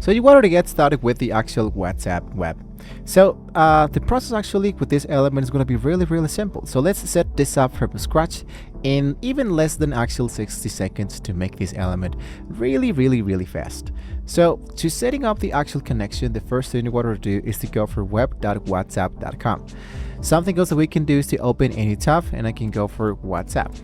So you wanted to get started with the actual WhatsApp web. So the process actually with this element is going to be really simple. So let's set this up from scratch in even less than actual 60 seconds to make this element really fast. So to setting up the actual connection, the first thing you want to do is to go for web.whatsapp.com. Something else that we can do is to open any tab, and I can go for WhatsApp.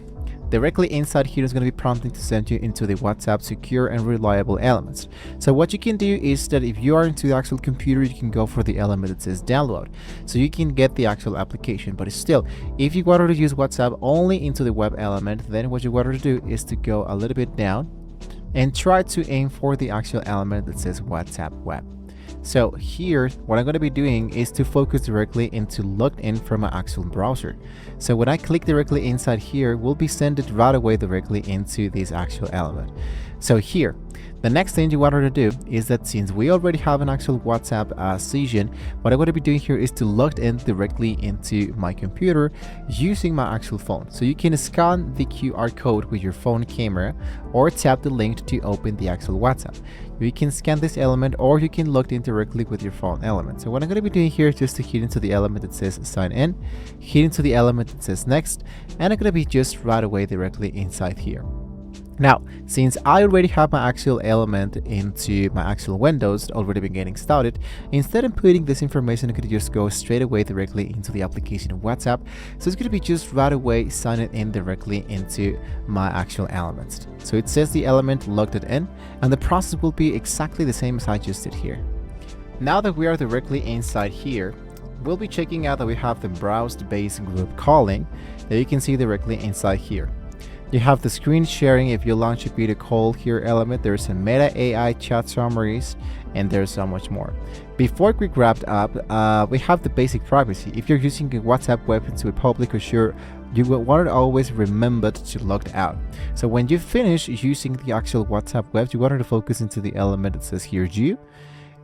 Directly inside here is going to be prompting to send you into the WhatsApp secure and reliable elements. So what you can do is that if you are into the actual computer, you can go for the element that says download, so you can get the actual application. But still, if you wanted to use WhatsApp only into the web element, then what you wanted to do is to go a little bit down and try to aim for the actual element that says WhatsApp web. So here, what I'm going to be doing is to focus directly into logged in from my actual browser. So when I click directly inside here, we'll be sent it right away directly into this actual element. So here, the next thing you wanted to do is that since we already have an actual WhatsApp session, what I'm going to be doing here is to log in directly into my computer using my actual phone. So you can scan the QR code with your phone camera or tap the link to open the actual WhatsApp. You can scan this element or you can log in directly with your phone element. So what I'm going to be doing here is just to hit into the element that says sign in, hit into the element that says next, and I'm going to be just right away directly inside here. Now, since I already have my actual element into my actual Windows already been getting started, instead of putting this information, I could just go straight away directly into the application of WhatsApp. So it's going to be just right away signing in directly into my actual elements. So it says the element logged it in, and the process will be exactly the same as I just did here. Now that we are directly inside here, we'll be checking out that we have the browsed base group calling that you can see directly inside here. You have the screen sharing if you launch a video call here element. There's a Meta AI chat summaries, and there's so much more. Before we wrap up, we have the basic privacy. If you're using a WhatsApp web into a public or sure, you will want to always remember to log out. So when you finish using the actual WhatsApp web, you wanted to focus into the element that says here you,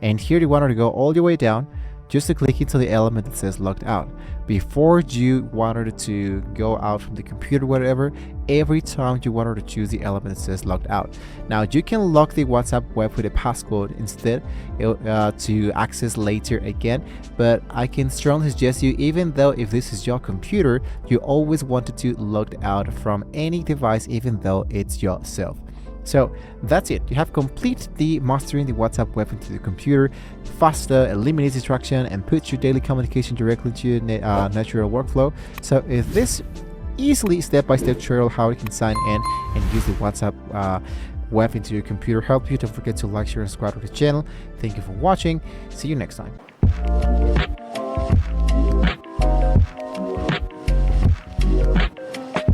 and here you wanted to go all the way down just to click into the element that says logged out. Before you wanted to go out from the computer, whatever, every time you wanted to choose the element that says logged out. Now you can lock the WhatsApp web with a passcode instead to access later again, but I can strongly suggest you, even though if this is your computer, you always wanted to log out from any device, even though it's yourself. So that's it. You have completed the mastering the WhatsApp web into the computer faster, eliminates distraction, and puts your daily communication directly to your natural workflow. So if this easily step-by-step tutorial how you can sign in and use the WhatsApp web into your computer help you, don't forget to like, share, and subscribe to the channel. Thank you for watching. See you next time.